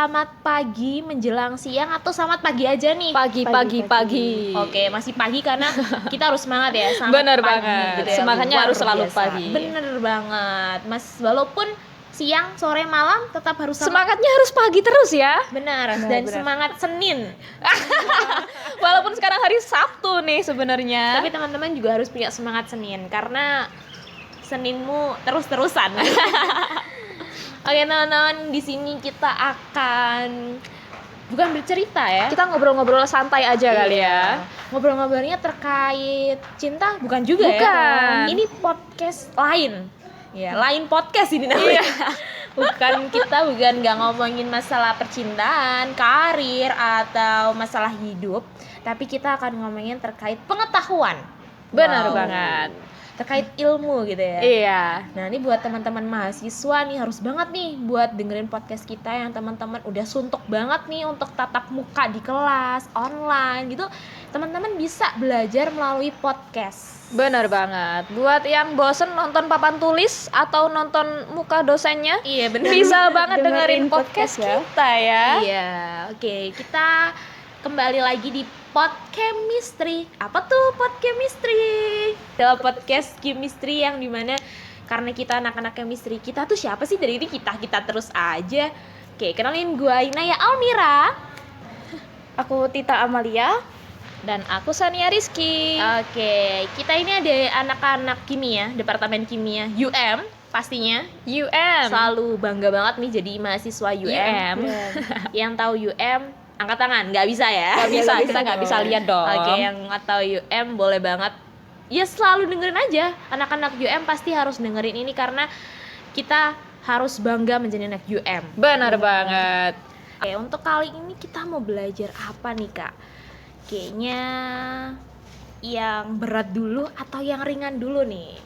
selamat pagi menjelang siang atau selamat pagi aja nih? Pagi. Oke, masih pagi karena kita harus semangat ya. Selamat Bener pagi, banget. gitu ya. Semangatnya Luar harus selalu biasa. pagi. Bener banget, Mas. Walaupun siang, sore, malam tetap harus Semangatnya harus pagi terus ya. Benar. Dan semangat Senin. Walaupun sekarang hari Sabtu nih sebenarnya. Tapi teman-teman juga harus punya semangat Senin karena Seninmu terus-terusan. Oke, teman-teman, di sini kita akan bukan bercerita ya. Kita ngobrol-ngobrol santai aja kali ya. Ngobrol-ngobrolnya terkait cinta bukan juga Bukan. ya. Ini podcast lain. Ya, lain podcast ini namanya. Bukan nggak ngomongin masalah percintaan, karir atau masalah hidup, tapi kita akan ngomongin terkait pengetahuan. Benar banget. Terkait ilmu gitu ya. Iya. Nah, ini buat teman-teman mahasiswa nih harus banget nih buat dengerin podcast kita yang teman-teman udah suntuk banget nih untuk tatap muka di kelas, online gitu. Teman-teman bisa belajar melalui podcast. Benar banget. Buat yang bosen nonton papan tulis atau nonton muka dosennya, Iya, benar. bisa banget dengerin podcast ya. kita ya. Iya, oke. Kita kembali lagi di Podchemistry. Apa tuh Podchemistry? Adalah podcast chemistry yang dimana karena kita anak-anak chemistry, kita tuh siapa sih? Dari ini kita terus aja. Oke, kenalin gue Inaya Almira. Aku Tita Amalia. Dan aku Sania Rizky. Oke, kita ini ada anak-anak kimia, departemen kimia UM pastinya. UM. Selalu bangga banget nih jadi mahasiswa UM. Yang tahu UM angkat tangan, nggak bisa ya? Nggak bisa, kita nggak bisa lihat dong. Oke, yang nggak tahu UM boleh banget. Ya selalu dengerin aja. Anak-anak UM pasti harus dengerin ini karena kita harus bangga menjadi anak UM. Benar banget. Oke, untuk kali ini kita mau belajar apa nih, Kak? Kayaknya yang berat dulu atau yang ringan dulu nih?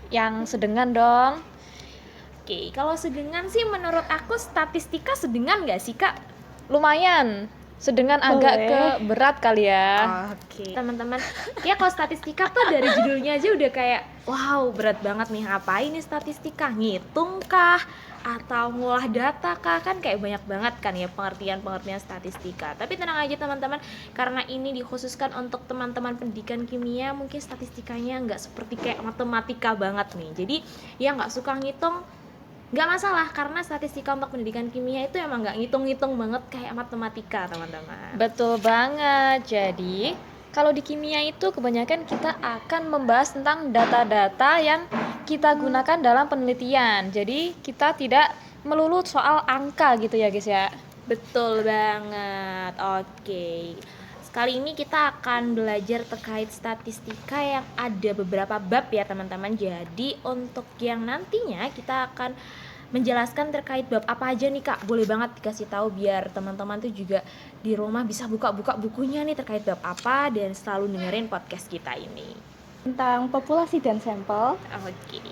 Yang sedengan dong. Oke, kalau sedengan sih menurut aku statistika sedengan nggak sih, Kak? Lumayan. Sedengan agak ke berat kali ya. Oke. Teman-teman, ya kalau statistika tuh dari judulnya aja udah kayak wow, berat banget nih. Ngapain nih statistika? Ngitung kah? Atau ngolah data kah? Kan kayak banyak banget kan ya pengertian statistika. Tapi tenang aja teman-teman, karena ini dikhususkan untuk teman-teman pendidikan kimia, mungkin statistikanya nggak seperti kayak matematika banget nih. Jadi yang nggak suka ngitung nggak masalah, karena statistika untuk pendidikan kimia itu emang nggak ngitung-ngitung banget kayak matematika, teman-teman. Betul banget. Jadi kalau di kimia itu kebanyakan kita akan membahas tentang data-data yang kita gunakan dalam penelitian. Jadi kita tidak melulu soal angka gitu ya guys ya. Betul banget. Oke. Kali ini kita akan belajar terkait statistika yang ada beberapa bab ya teman-teman. Jadi untuk yang nantinya kita akan menjelaskan terkait bab apa aja nih Kak. Boleh banget dikasih tahu biar teman-teman tuh juga di rumah bisa buka-buka bukunya nih terkait bab apa dan selalu dengerin podcast kita ini. Tentang populasi dan sampel. Oke.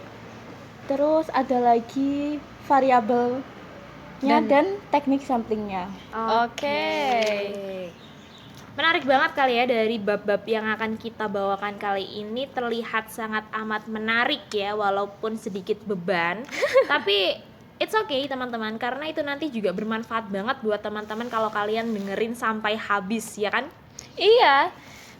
Terus ada lagi variabelnya dan teknik samplingnya. Oke. Menarik banget kali ya, dari bab-bab yang akan kita bawakan kali ini terlihat sangat amat menarik ya, walaupun sedikit beban. Tapi it's okay teman-teman, karena itu nanti juga bermanfaat banget buat teman-teman kalau kalian dengerin sampai habis, ya kan? Iya.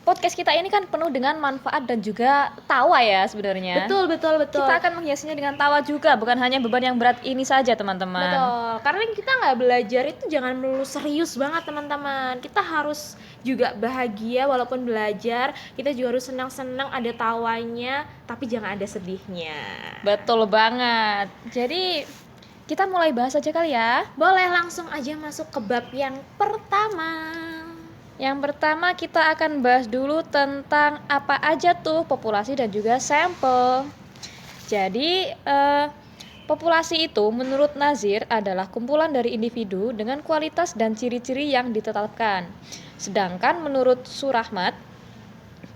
Podcast kita ini kan penuh dengan manfaat dan juga tawa ya sebenarnya. Betul. Kita akan menghiasinya dengan tawa juga, bukan hanya beban yang berat ini saja teman-teman. Betul, karena kita nggak belajar itu jangan melulu serius banget teman-teman. Kita harus juga bahagia walaupun belajar. Kita juga harus senang-senang, ada tawanya, tapi jangan ada sedihnya. Betul banget. Jadi kita mulai bahas aja kali ya. Boleh langsung aja masuk ke bab yang pertama. Yang pertama kita akan bahas dulu tentang apa aja tuh populasi dan juga sampel. Jadi populasi itu menurut Nazir adalah kumpulan dari individu dengan kualitas dan ciri-ciri yang ditetapkan. Sedangkan menurut Surahmat,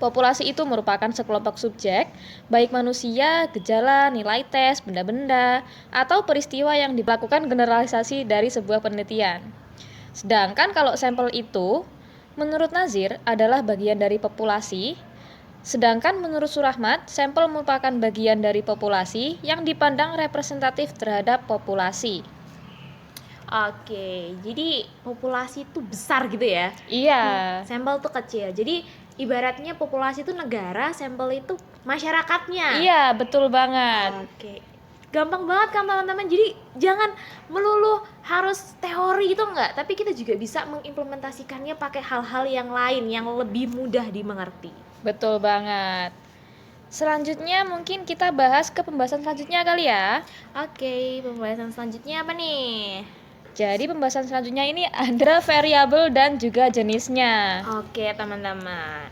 populasi itu merupakan sekelompok subjek, baik manusia, gejala, nilai tes, benda-benda, atau peristiwa yang dilakukan generalisasi dari sebuah penelitian. Sedangkan kalau sampel itu menurut Nazir adalah bagian dari populasi, sedangkan menurut Surahmat, sampel merupakan bagian dari populasi yang dipandang representatif terhadap populasi. Oke, jadi populasi itu besar gitu ya. Iya. Sampel tuh kecil. Jadi ibaratnya populasi itu negara, sampel itu masyarakatnya. Iya, betul banget. Oke. Gampang banget kan teman-teman. Jadi jangan melulu harus teori itu enggak, tapi kita juga bisa mengimplementasikannya pakai hal-hal yang lain yang lebih mudah dimengerti. Betul banget. Selanjutnya mungkin kita bahas ke pembahasan selanjutnya kali ya. Oke, pembahasan selanjutnya apa nih? Jadi pembahasan selanjutnya ini ada variabel dan juga jenisnya. Oke, teman-teman.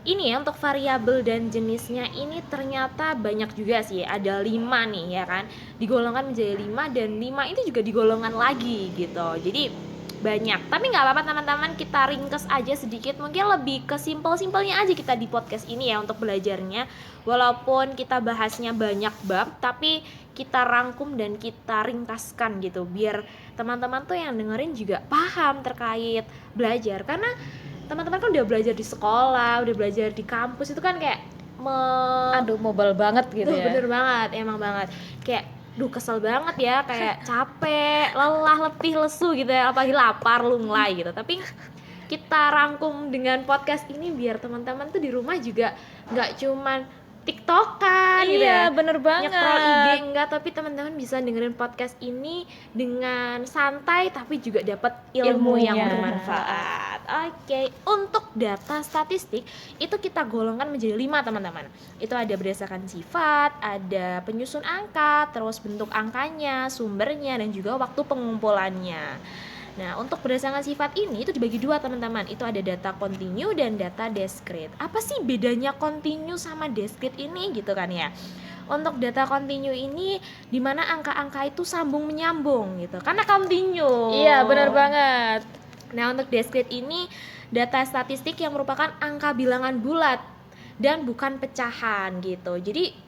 Ini ya untuk variabel dan jenisnya ini ternyata banyak juga sih, ada 5 nih ya kan, digolongkan menjadi 5 dan 5 itu juga digolongan lagi gitu, jadi banyak. Tapi nggak apa-apa teman-teman, kita ringkes aja sedikit, mungkin lebih ke simpel-simpelnya aja kita di podcast ini ya untuk belajarnya. Walaupun kita bahasnya banyak bab, tapi kita rangkum dan kita ringkaskan gitu, biar teman-teman tuh yang dengerin juga paham terkait belajar. Karena teman-teman kan udah belajar di sekolah, udah belajar di kampus, itu kan kayak Aduh, mobile banget gitu Duh, ya. bener banget, emang banget. Kayak kesel banget ya, kayak capek, lelah, letih, lesu gitu ya, apalagi lapar, lunglai gitu. Tapi kita rangkum dengan podcast ini biar teman-teman tuh di rumah juga nggak cuman TikTokan gitu ya, Iya, bener banget. nyekrol IG enggak, tapi teman-teman bisa dengerin podcast ini dengan santai tapi juga dapat ilmu yang Ilmunya. bermanfaat. Oke, untuk data statistik itu kita golongkan menjadi 5 teman-teman. Itu ada berdasarkan sifat, ada penyusun angka, terus bentuk angkanya, sumbernya, dan juga waktu pengumpulannya. Nah, untuk berdasarkan sifat ini itu dibagi 2 teman-teman. Itu ada data continue dan data discrete. Apa sih bedanya continue sama discrete ini gitu kan ya? Untuk data continue ini dimana angka-angka itu sambung menyambung gitu, karena continue. Iya, bener banget. Nah, untuk discrete ini data statistik yang merupakan angka bilangan bulat dan bukan pecahan gitu. Jadi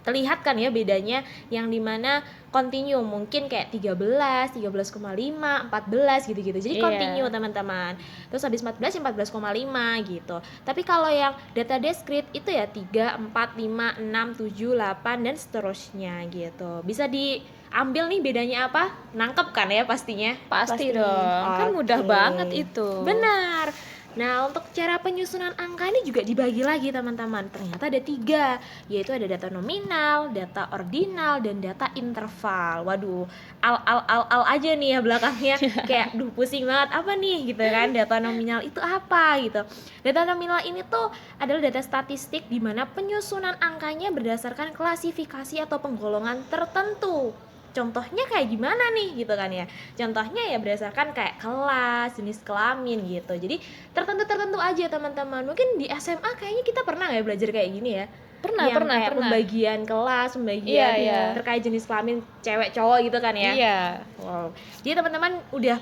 terlihat kan ya bedanya, yang dimana continue mungkin kayak 13, 13,5, 14 gitu-gitu. Jadi Iya. continue teman-teman. Terus habis 14 ya 14,5 gitu. Tapi kalau yang data discrete itu ya 3, 4, 5, 6, 7, 8 dan seterusnya gitu. Bisa diambil nih bedanya apa? Nangkep kan ya pastinya? Pasti Pasti. dong. Kan mudah Oke. banget itu. Benar. Nah, untuk cara penyusunan angka ini juga dibagi lagi teman-teman. Ternyata ada 3, yaitu ada data nominal, data ordinal, dan data interval. Waduh, al aja nih ya belakangnya. Kayak, duh pusing banget, apa nih gitu kan. Data nominal itu apa gitu. Data nominal ini tuh adalah data statistik di mana penyusunan angkanya berdasarkan klasifikasi atau penggolongan tertentu. Contohnya kayak gimana nih gitu kan ya. Contohnya ya berdasarkan kayak kelas, jenis kelamin gitu. Jadi tertentu aja teman-teman. Mungkin di SMA kayaknya kita pernah nggak ya belajar kayak gini ya? Pernah, Yang pernah, kayak pernah. pembagian kelas, pembagian Iya, iya. terkait jenis kelamin cewek cowok gitu kan ya. Iya. Wow. Jadi teman-teman udah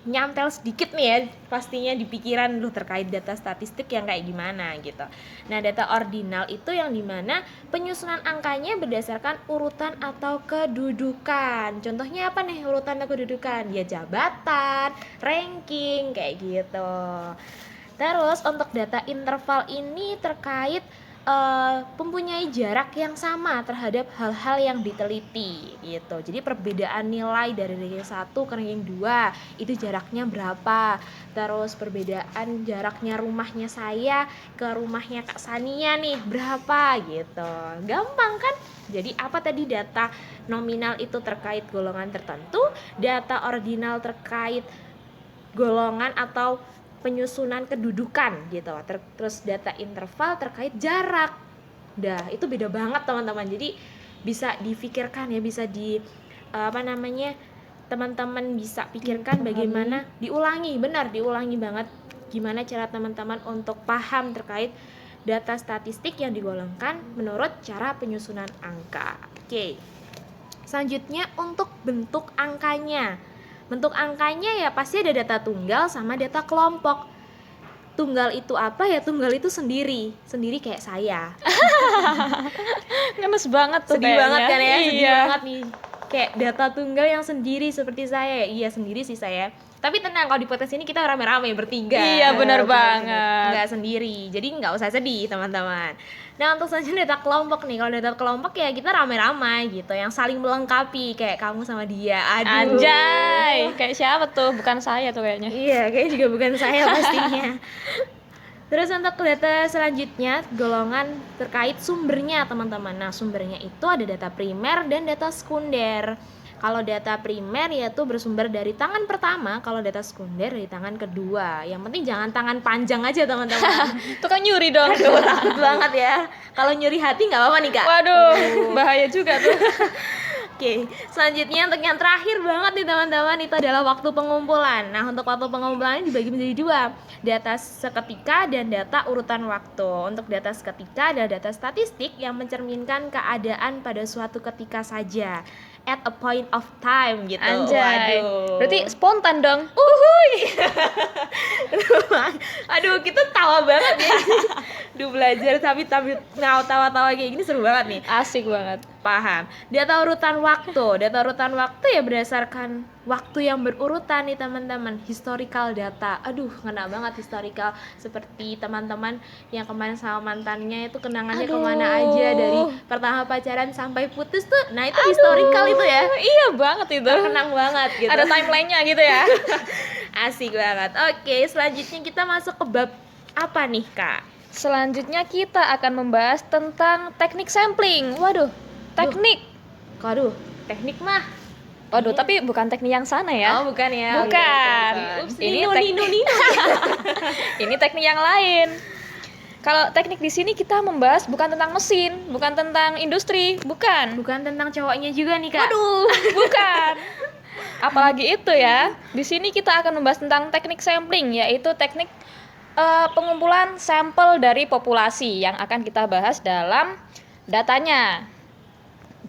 nyantel sedikit nih ya pastinya di pikiran lu terkait data statistik yang kayak gimana gitu. Nah, data ordinal itu yang dimana penyusunan angkanya berdasarkan urutan atau kedudukan. Contohnya apa nih urutan atau kedudukan? Ya jabatan, ranking kayak gitu. Terus untuk data interval ini terkait mempunyai jarak yang sama terhadap hal-hal yang diteliti gitu. Jadi perbedaan nilai dari ranking 1 ke ranking 2 itu jaraknya berapa. Terus perbedaan jaraknya rumahnya saya ke rumahnya Kak Sania nih berapa gitu. Gampang kan? Jadi apa tadi, data nominal itu terkait golongan tertentu, data ordinal terkait golongan atau penyusunan kedudukan gitu. Terus data interval terkait jarak. Dah, itu beda banget teman-teman. Jadi bisa difikirkan ya, bisa teman-teman bisa pikirkan bagaimana diulangi banget gimana cara teman-teman untuk paham terkait data statistik yang digolongkan menurut cara penyusunan angka. Oke. Selanjutnya untuk bentuk angkanya. Bentuk angkanya ya pasti ada data tunggal sama data kelompok. Tunggal itu apa ya? Tunggal itu sendiri kayak saya. Ngenes banget tuh Sedih kayaknya. banget kan ya? Sedih Iya. banget nih. Kayak data tunggal yang sendiri seperti saya. Iya, sendiri sih saya. Tapi tenang, kalau di podcast ini kita rame-rame bertiga. Iya, benar banget. Nggak sendiri. Jadi nggak usah sedih, teman-teman. Nah, untuk selanjutnya data kelompok nih. Kalau data kelompok ya kita rame-rame gitu, yang saling melengkapi kayak kamu sama dia. Aduh. Anjay, kayak siapa tuh? Bukan saya tuh kayaknya. Iya, kayaknya juga bukan saya pastinya. Terus untuk data selanjutnya, golongan terkait sumbernya, teman-teman. Nah, sumbernya itu ada data primer dan data sekunder. Kalau data primer yaitu bersumber dari tangan pertama, kalau data sekunder dari tangan kedua. Yang penting jangan tangan panjang aja, teman-teman. Itu kan nyuri dong. Aduh, takut banget ya. Kalau nyuri hati nggak apa-apa nih, Kak. Waduh, bahaya juga tuh. Oke, selanjutnya untuk yang terakhir banget nih teman-teman, itu adalah waktu pengumpulan. Nah, untuk waktu pengumpulan ini dibagi menjadi dua, data seketika dan data urutan waktu. Untuk data seketika adalah data statistik yang mencerminkan keadaan pada suatu ketika saja, at a point of time gitu. Anjay. Waduh. Berarti spontan dong. Aduh, kita tawa banget ya. Duh, belajar tapi tawa-tawa kayak gini seru banget nih. Asik banget. Paham. Data urutan waktu ya berdasarkan waktu yang berurutan nih teman-teman. Historical data. Aduh, ngena banget historical. Seperti teman-teman yang kemarin sama mantannya itu kenangannya kemana aja, dari pertama pacaran sampai putus tuh. Nah, itu historical itu ya. Iya banget itu. Terkenang banget gitu. Ada timelinenya gitu ya. Asik banget. Oke, selanjutnya kita masuk ke bab apa nih, Kak? Selanjutnya kita akan membahas tentang teknik sampling. Waduh, teknik. Waduh, teknik mah. Waduh, tapi bukan teknik yang sana ya. Oh, bukan ya. Bukan. Ups, Ini Nino. Ini teknik yang lain. Kalau teknik di sini kita membahas bukan tentang mesin, bukan tentang industri, bukan. Bukan tentang cowoknya juga nih, Kak. Waduh, bukan. Apalagi itu ya. Di sini kita akan membahas tentang teknik sampling, yaitu teknik pengumpulan sampel dari populasi yang akan kita bahas dalam datanya.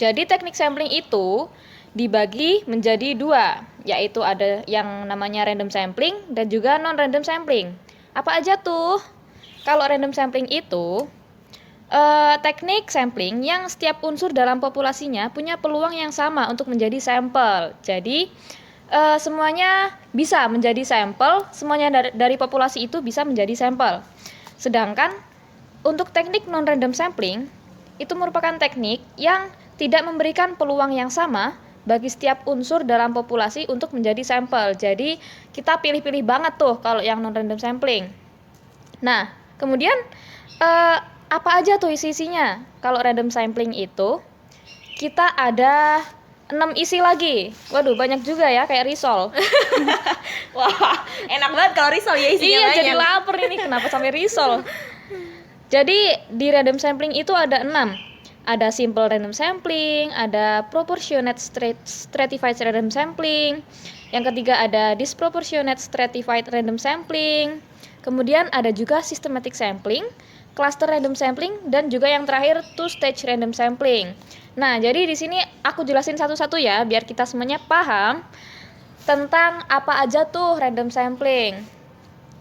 Jadi teknik sampling itu dibagi menjadi dua, yaitu ada yang namanya random sampling dan juga non-random sampling. Apa aja tuh? Kalau random sampling itu teknik sampling yang setiap unsur dalam populasinya punya peluang yang sama untuk menjadi sampel. Jadi semuanya bisa menjadi sampel, semuanya dari populasi itu bisa menjadi sampel. Sedangkan untuk teknik non-random sampling itu merupakan teknik yang tidak memberikan peluang yang sama bagi setiap unsur dalam populasi untuk menjadi sampel. Jadi kita pilih-pilih banget tuh kalau yang non-random sampling. Nah, kemudian apa aja tuh isi-isinya? Kalau random sampling itu kita ada 6 isi lagi. Waduh, banyak juga ya, kayak risol. Wah, enak banget kalau risol ya isinya Iya, banyak. jadi lapar ini, kenapa sampai risol? Jadi di random sampling itu ada 6. Ada simple random sampling, ada proportionate stratified random sampling. Yang ketiga ada disproportionate stratified random sampling. Kemudian ada juga systematic sampling, cluster random sampling, dan juga yang terakhir two stage random sampling. Nah, jadi di sini aku jelasin satu-satu ya, biar kita semuanya paham tentang apa aja tuh random sampling.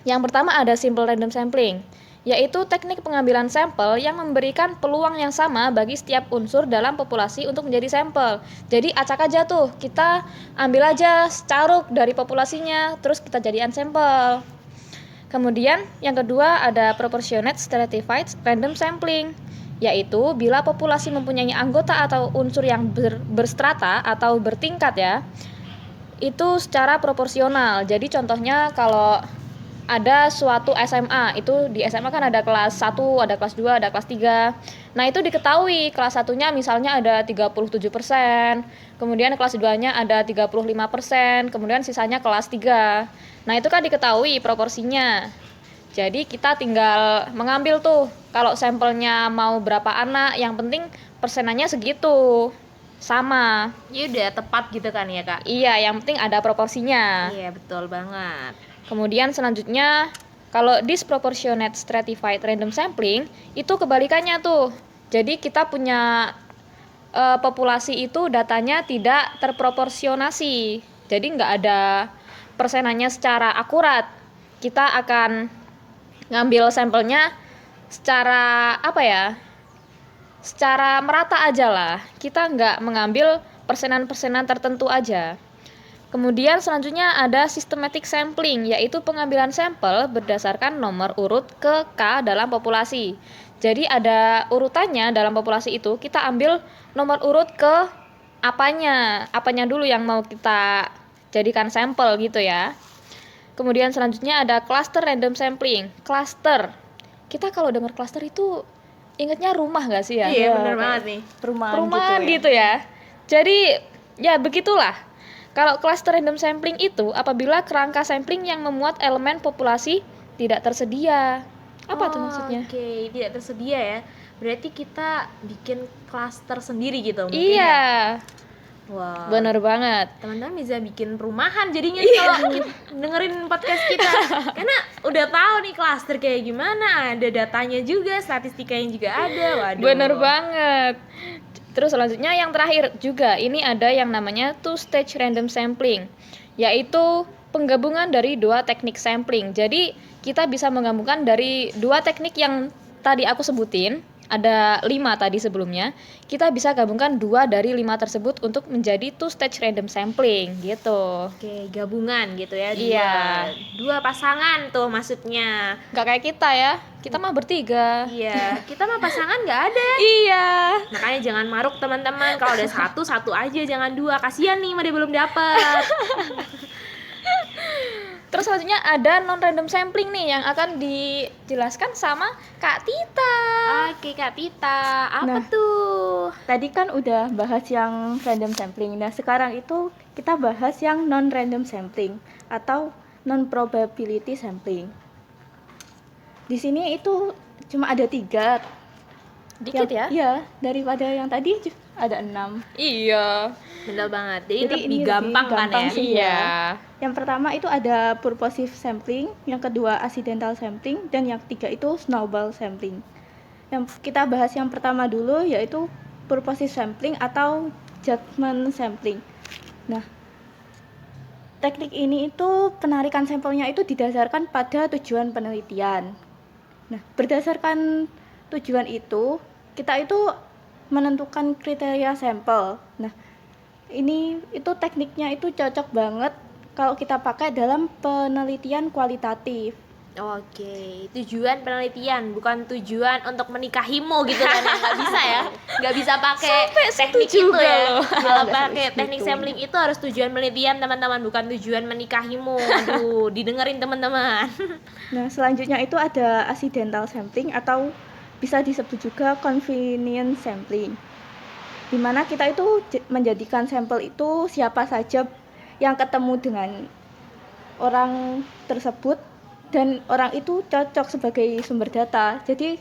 Yang pertama ada simple random sampling, yaitu teknik pengambilan sampel yang memberikan peluang yang sama bagi setiap unsur dalam populasi untuk menjadi sampel. Jadi acak aja tuh, kita ambil aja secaruk dari populasinya, terus kita jadikan sampel. Kemudian yang kedua ada proportionate stratified random sampling, yaitu bila populasi mempunyai anggota atau unsur yang berstrata atau bertingkat ya, itu secara proporsional. Jadi contohnya kalau ada suatu SMA, itu di SMA kan ada kelas 1, ada kelas 2, ada kelas 3. Nah, itu diketahui kelas 1-nya misalnya ada 37%, kemudian kelas 2-nya ada 35%, kemudian sisanya kelas 3. Nah, itu kan diketahui proporsinya. Jadi kita tinggal mengambil tuh, kalau sampelnya mau berapa anak, yang penting persenannya segitu. Sama. Ya udah tepat gitu kan ya, Kak? Iya, yang penting ada proporsinya. Iya, betul banget. Kemudian selanjutnya kalau disproportionate stratified random sampling itu kebalikannya tuh. Jadi kita punya populasi itu datanya tidak terproporsionasi. Jadi nggak ada persenannya secara akurat. Kita akan ngambil sampelnya secara secara merata aja lah. Kita nggak mengambil persenan-persenan tertentu aja. Kemudian selanjutnya ada systematic sampling, yaitu pengambilan sampel berdasarkan nomor urut ke K dalam populasi. Jadi ada urutannya dalam populasi itu, kita ambil nomor urut ke apanya dulu yang mau kita jadikan sampel gitu ya. Kemudian selanjutnya ada cluster random sampling. Cluster, kita kalau dengar cluster itu ingatnya rumah nggak sih ya? Iya, kayak bener banget nih. perumahan Perumahan gitu gitu ya. Jadi ya begitulah. Kalau cluster random sampling itu apabila kerangka sampling yang memuat elemen populasi tidak tersedia. Apa tuh maksudnya? Oke, tidak tersedia ya. Berarti kita bikin klaster sendiri gitu mungkin ya? Iya, Wah. bener banget. Teman-teman bisa bikin perumahan jadinya kalau dengerin podcast kita. Karena udah tahu nih klaster kayak gimana, ada datanya juga, statistikanya juga ada. Waduh. Bener banget. Terus selanjutnya yang terakhir juga, ini ada yang namanya two stage random sampling, yaitu penggabungan dari dua teknik sampling. Jadi kita bisa menggabungkan dari dua teknik yang tadi aku sebutin, ada 5 tadi sebelumnya, kita bisa gabungkan 2 dari 5 tersebut untuk menjadi two stage random sampling gitu. Oke, gabungan gitu ya. Iya. Dua pasangan tuh maksudnya. Nggak kayak kita ya, kita mah bertiga. Iya, kita mah pasangan nggak ada. Iya. Makanya jangan maruk teman-teman. Kalau ada satu aja, jangan 2. Kasian nih, dia belum dapat. Terus selanjutnya ada non random sampling nih yang akan dijelaskan sama Kak Tita. Oke, Kak Tita, apa Nah. tuh? Tadi kan udah bahas yang random sampling. Nah, sekarang itu kita bahas yang non random sampling atau non probability sampling. Di sini itu cuma ada 3. Dikit ya? Iya, daripada yang tadi ada 6. Iya. Bener banget. Jadi, Jadi lebih ini lebih gampang kan gampang ya? sih. Iya. Yang pertama itu ada purposive sampling, yang kedua accidental sampling, dan yang ketiga itu snowball sampling. Yang kita bahas yang pertama dulu yaitu purposive sampling atau judgment sampling. Nah, teknik ini itu penarikan sampelnya itu didasarkan pada tujuan penelitian. Nah, berdasarkan tujuan itu, kita itu menentukan kriteria sampel. Nah, itu tekniknya itu cocok banget kalau kita pakai dalam penelitian kualitatif. Oke, tujuan penelitian bukan tujuan untuk menikahimu gitu kan ya, nggak bisa ya, nggak bisa pakai teknik itu juga ya. loh. Kalau Nggak pakai sampai teknik segitu. sampling itu harus tujuan penelitian teman-teman, bukan tujuan menikahimu. Aduh, didengerin teman-teman. Nah, selanjutnya itu ada accidental sampling atau bisa disebut juga convenience sampling. Di mana kita itu menjadikan sampel itu siapa saja yang ketemu dengan orang tersebut dan orang itu cocok sebagai sumber data. Jadi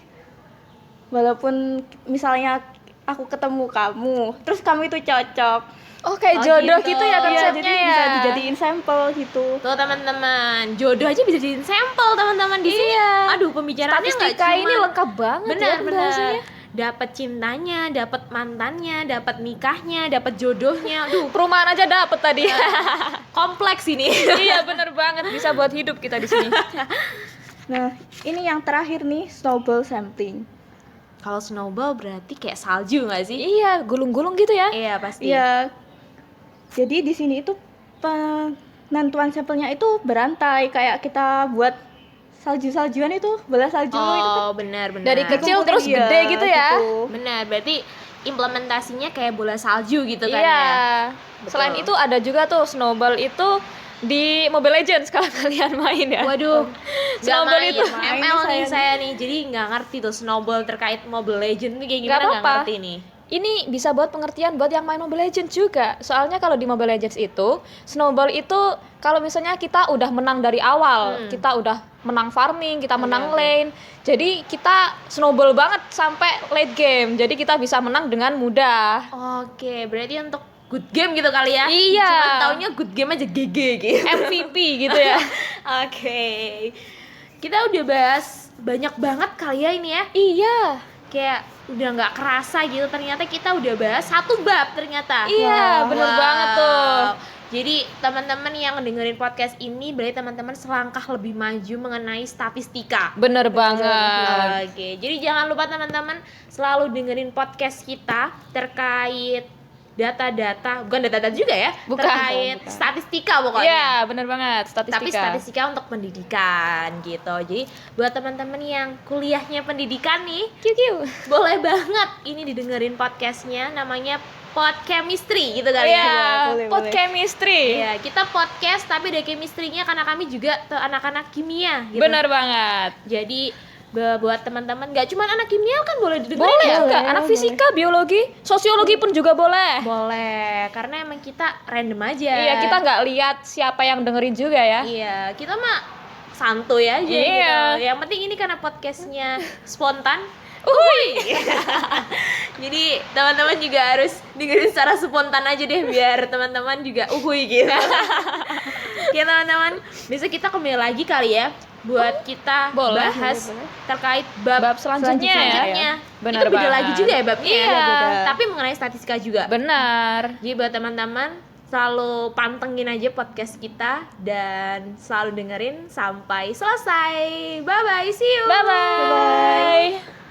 walaupun misalnya aku ketemu kamu, terus kamu itu cocok. Oh, kayak Oh, jodoh gitu. gitu ya Iya, konsepnya jadi ya. bisa dijadiin sampel gitu. Tuh teman-teman, jodoh aja bisa jadi sampel teman-teman di sini. Iya. Aduh, pembicaraannya nggak Statistika cuma ini lengkap banget ya benar-benar pembahasannya. dapat cintanya, dapat mantannya, dapat nikahnya, dapat jodohnya. Aduh, Perumahan aja dapet tadi. kompleks ini. Iya, bener banget, bisa buat hidup kita di sini. Nah, ini yang terakhir nih, snowball sampling. Kalau snowball berarti kayak salju nggak sih? Iya, gulung-gulung gitu ya. Iya pasti. Iya. Jadi di sini itu penentuan sampelnya itu berantai, kayak kita buat salju-saljuan itu, bola salju itu kan Oh benar-benar. Dari kecil dikumpulin, terus iya, gede gitu ya. Benar, berarti implementasinya kayak bola salju gitu kan Iya. ya. Betul. Selain itu ada juga tuh snowball itu di Mobile Legends kalau kalian main ya. Waduh, nggak Snowball main. itu. ML nih Main saya nih, jadi nggak ngerti tuh snowball terkait Mobile Legends nih kayak Nggak gimana, nggak apa-apa. ngerti nih. Ini bisa buat pengertian buat yang main Mobile Legends juga. Soalnya kalau di Mobile Legends itu, snowball itu kalau misalnya kita udah menang dari awal, kita udah menang farming, kita menang oke. lane. Jadi kita snowball banget sampai late game. Jadi kita bisa menang dengan mudah. Oke, berarti untuk good game gitu kali ya? Iya. Cuma taunya good game aja GG gitu. MVP gitu ya. Oke, kita udah bahas banyak banget kali ya ini ya. Iya. Kayak udah nggak kerasa gitu, ternyata kita udah bahas 1 bab ternyata. Iya, bener banget tuh. Jadi teman-teman yang dengerin podcast ini berarti teman-teman selangkah lebih maju mengenai statistika. Bener banget. Oke, jadi jangan lupa teman-teman selalu dengerin podcast kita terkait data-data, bukan data-data juga ya, Bukan. terkait Bukan. statistika pokoknya. Iya, bener banget, statistika. Tapi statistika untuk pendidikan gitu. Jadi buat teman-teman yang kuliahnya pendidikan nih, Kiu. boleh banget ini didengerin podcastnya, namanya Pod Chemistry gitu kali ya. Iya, boleh, pod boleh. chemistry. Iya, kita podcast tapi ada chemistry-nya karena kami juga anak-anak kimia gitu. Bener banget. Jadi buat teman-teman nggak cuma anak kimia kan boleh didengerin Boleh ya? juga, Boleh, anak boleh. fisika, biologi, sosiologi pun juga boleh. Boleh, karena emang kita random aja. Iya, kita nggak lihat siapa yang dengerin juga ya. Iya, kita mah santuy aja Iya. gitu. Yang penting ini karena podcastnya spontan. Uhuy. Jadi teman-teman juga harus dengerin secara spontan aja deh biar teman-teman juga uhuy gitu. Oke teman-teman, besok kita kembali lagi kali ya buat kita boleh, bahas boleh. terkait bab, Bab selanjutnya selanjutnya. Benar Itu beda banget. lagi juga ya babnya. Iya. ya? Beda. Tapi mengenai statistika juga. Benar. Jadi buat teman-teman selalu pantengin aja podcast kita dan selalu dengerin sampai selesai. Bye bye, see you. Bye bye.